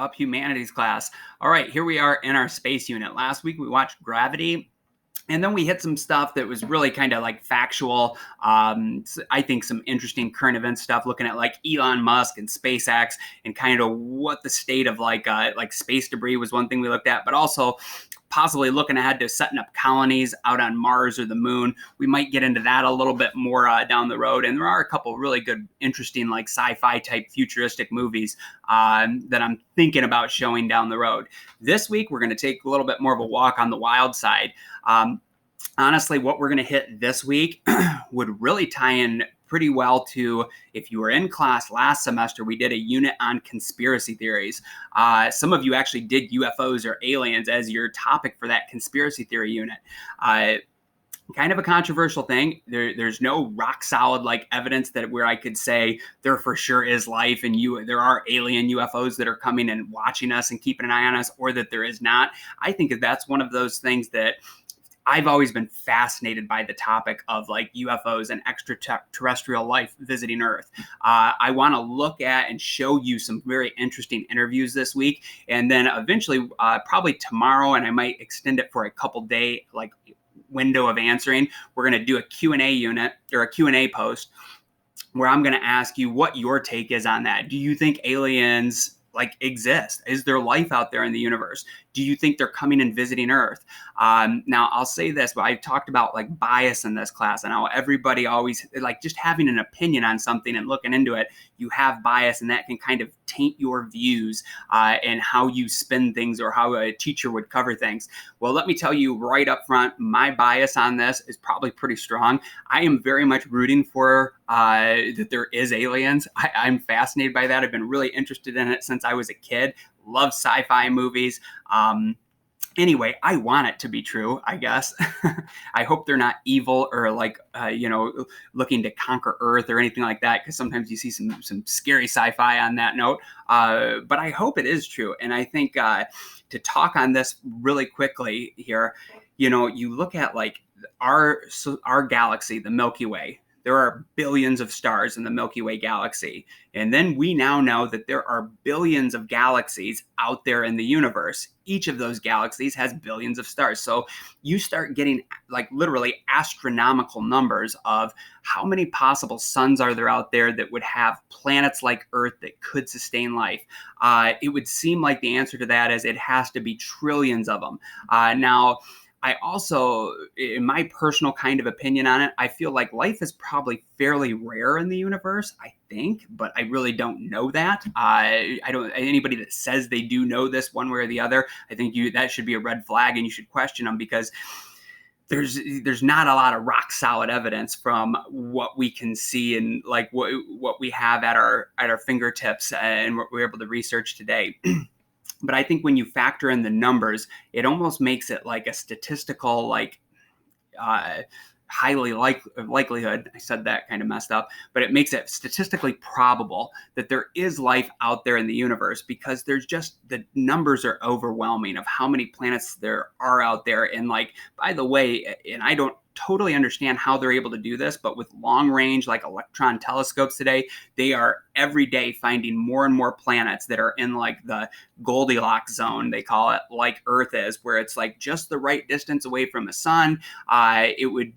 Up humanities class. All right, here we are in our space unit. Last week we watched Gravity, and then we hit some stuff that was really kind of like factual. I think some interesting current event stuff, looking at like Elon Musk and SpaceX, and kind of what the state of like space debris was one thing we looked at, but also possibly looking ahead to setting up colonies out on Mars or the moon. We might get into that a little bit more down the road. And there are a couple really good, interesting, like sci-fi type futuristic movies that I'm thinking about showing down the road. This week, we're going to take a little bit more of a walk on the wild side. Honestly, what we're going to hit this week would really tie in pretty well to, if you were in class last semester, we did a unit on conspiracy theories. Some of you actually did UFOs or aliens as your topic for that conspiracy theory unit. Kind of a controversial thing. There's no rock solid like evidence that where I could say there for sure is life and there are alien UFOs that are coming and watching us and keeping an eye on us, or that there is not. I think that that's one of those things that I've always been fascinated by, the topic of like UFOs and extraterrestrial life visiting Earth. I want to look at and show you some very interesting interviews this week. And then eventually, probably tomorrow, and I might extend it for a couple day like window of answering, we're going to do a Q&A unit or a Q&A post where I'm going to ask you what your take is on that. Do you think aliens like exist? Is there life out there in the universe? Do you think they're coming and visiting Earth? Now, I'll say this, but I've talked about like bias in this class and how everybody always like just having an opinion on something and looking into it, you have bias, and that can kind of taint your views and how you spin things or how a teacher would cover things. Well, let me tell you right up front, my bias on this is probably pretty strong. I am very much rooting for that there is aliens. I'm fascinated by that. I've been really interested in it since I was a kid. Love sci-fi movies. Anyway, I want it to be true, I guess. I hope they're not evil or like, looking to conquer Earth or anything like that, because sometimes you see some scary sci-fi on that note. But I hope it is true. And I think to talk on this really quickly here, you look at like our galaxy, the Milky Way. There are billions of stars in the Milky Way galaxy. And then we now know that there are billions of galaxies out there in the universe. Each of those galaxies has billions of stars. So you start getting like literally astronomical numbers of how many possible suns are there out there that would have planets like Earth that could sustain life. It would seem like the answer to that is it has to be trillions of them. Now, I also, in my personal kind of opinion on it, I feel like life is probably fairly rare in the universe, I think, but I really don't know that. I don't, anybody that says they do know this one way or the other, I think that should be a red flag and you should question them, because there's not a lot of rock solid evidence from what we can see and like what we have at our fingertips and what we're able to research today. But I think when you factor in the numbers, it almost makes it like a statistical, like highly likelihood. I said that kind of messed up, but it makes it statistically probable that there is life out there in the universe, because there's just, the numbers are overwhelming of how many planets there are out there. And like, by the way, and I don't totally understand how they're able to do this, but with long range like electron telescopes today, they are every day finding more and more planets that are in like the Goldilocks zone, they call it, like Earth is, where it's like just the right distance away from the sun. It would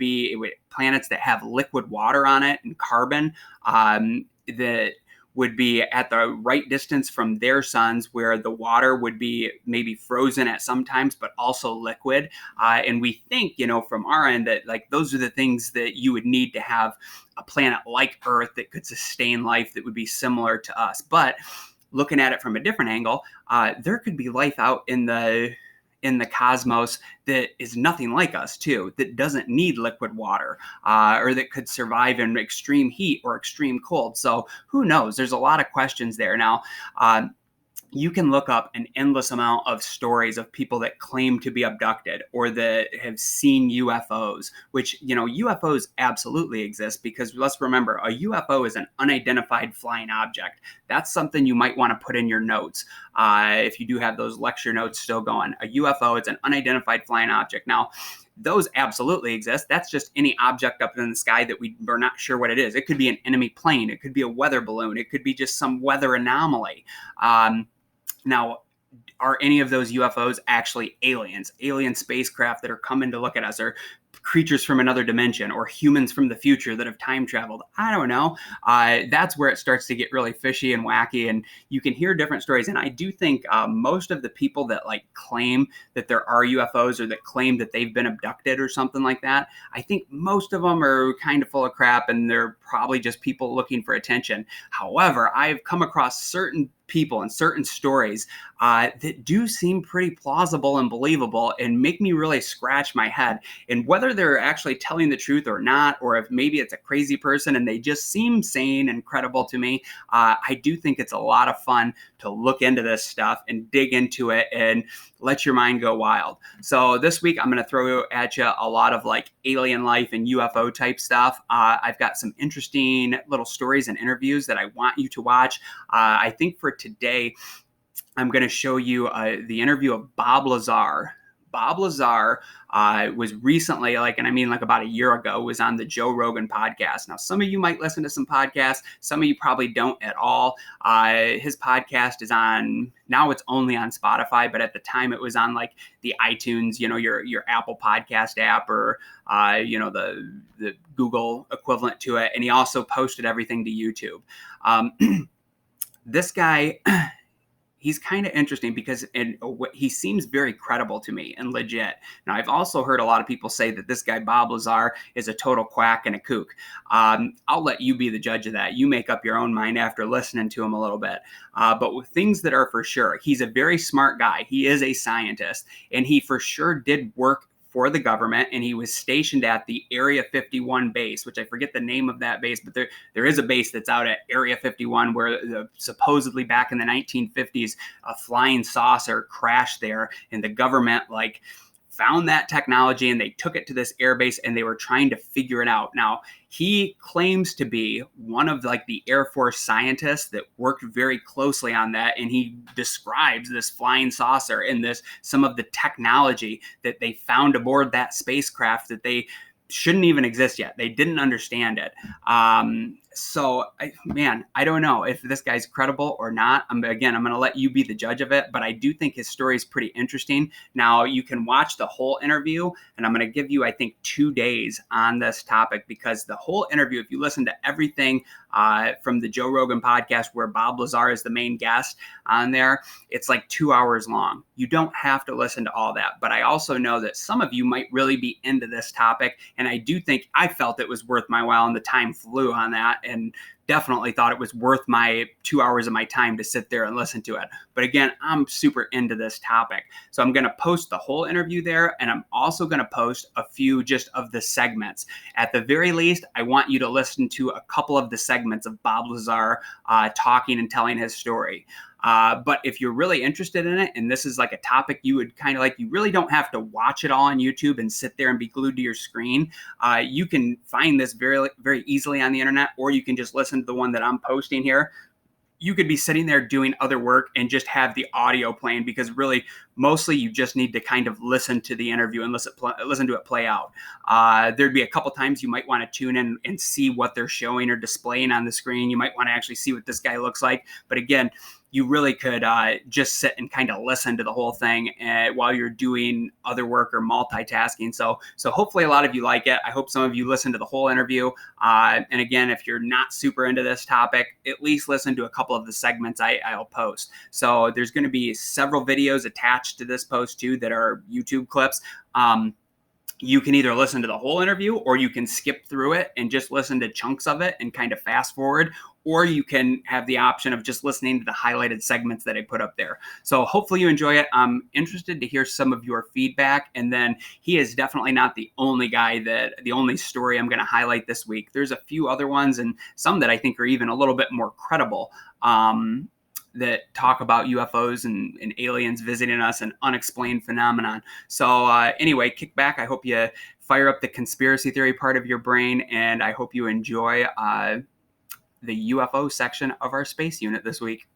planets that have liquid water on it and carbon that would be at the right distance from their suns, where the water would be maybe frozen at some times, but also liquid. And we think, from our end, that like those are the things that you would need to have a planet like Earth that could sustain life that would be similar to us. But looking at it from a different angle, there could be life out in the cosmos that is nothing like us too, that doesn't need liquid water, or that could survive in extreme heat or extreme cold. So who knows? There's a lot of questions there. Now, you can look up an endless amount of stories of people that claim to be abducted or that have seen UFOs, which, UFOs absolutely exist, because let's remember, a UFO is an unidentified flying object. That's something you might want to put in your notes. If you do have those lecture notes still going, a UFO is an unidentified flying object. Now, those absolutely exist. That's just any object up in the sky that we're not sure what it is. It could be an enemy plane. It could be a weather balloon. It could be just some weather anomaly. Now, are any of those UFOs actually aliens, alien spacecraft that are coming to look at us, or creatures from another dimension, or humans from the future that have time traveled? I don't know. That's where it starts to get really fishy and wacky, and you can hear different stories. And I do think most of the people that like claim that there are UFOs, or that claim that they've been abducted or something like that, I think most of them are kind of full of crap, and they're probably just people looking for attention. However, I've come across certain people and certain stories that do seem pretty plausible and believable, and make me really scratch my head. And whether they're actually telling the truth or not, or if maybe it's a crazy person and they just seem sane and credible to me, I do think it's a lot of fun to look into this stuff and dig into it and let your mind go wild. So this week I'm going to throw at you a lot of like alien life and UFO type stuff. I've got some interesting little stories and interviews that I want you to watch. I think for today, I'm going to show you the interview of Bob Lazar. Bob Lazar was recently, like about a year ago, was on the Joe Rogan podcast. Now, some of you might listen to some podcasts. Some of you probably don't at all. His podcast is on, now it's only on Spotify, but at the time it was on like the iTunes, your Apple podcast app, or, the Google equivalent to it. And he also posted everything to YouTube. This guy... he's kind of interesting because he seems very credible to me and legit. Now, I've also heard a lot of people say that this guy, Bob Lazar, is a total quack and a kook. I'll let you be the judge of that. You make up your own mind after listening to him a little bit. But with things that are for sure, he's a very smart guy. He is a scientist, and he for sure did work for the government, and he was stationed at the Area 51 base, which I forget the name of that base, but there is a base that's out at Area 51 where supposedly back in the 1950s, a flying saucer crashed there, and the government found that technology and they took it to this air base and they were trying to figure it out. Now, he claims to be one of the Air Force scientists that worked very closely on that, and he describes this flying saucer and some of the technology that they found aboard that spacecraft that they shouldn't even exist yet. They didn't understand it. I don't know if this guy's credible or not. I'm going to let you be the judge of it, but I do think his story is pretty interesting. Now, you can watch the whole interview, and I'm going to give you, I think, 2 days on this topic, because the whole interview, if you listen to everything from the Joe Rogan podcast where Bob Lazar is the main guest on there, it's like 2 hours long. You don't have to listen to all that, but I also know that some of you might really be into this topic, and I do think I felt it was worth my while, and the time flew on that, and definitely thought it was worth my 2 hours of my time to sit there and listen to it. But again, I'm super into this topic. So I'm going to post the whole interview there, and I'm also going to post a few just of the segments. At the very least, I want you to listen to a couple of the segments of Bob Lazar talking and telling his story. But if you're really interested in it, and this is like a topic you would kind of like, you really don't have to watch it all on YouTube and sit there and be glued to your screen. You can find this very, very easily on the internet, or you can just listen to the one that I'm posting here. You could be sitting there doing other work and just have the audio playing, because really, mostly you just need to kind of listen to the interview and listen to it play out. There'd be a couple times you might want to tune in and see what they're showing or displaying on the screen. You might want to actually see what this guy looks like. But again, you really could just sit and kind of listen to the whole thing while you're doing other work or multitasking. So hopefully a lot of you like it. I hope some of you listen to the whole interview. And again, if you're not super into this topic, at least listen to a couple of the segments I'll post. So there's going to be several videos attached to this post too that are YouTube clips. You can either listen to the whole interview, or you can skip through it and just listen to chunks of it and kind of fast forward, or you can have the option of just listening to the highlighted segments that I put up there. So hopefully you enjoy it. I'm interested to hear some of your feedback. And then he is definitely not the only story I'm going to highlight this week. There's a few other ones, and some that I think are even a little bit more credible, that talk about UFOs and aliens visiting us and unexplained phenomenon. So anyway, kick back. I hope you fire up the conspiracy theory part of your brain, and I hope you enjoy the UFO section of our space unit this week.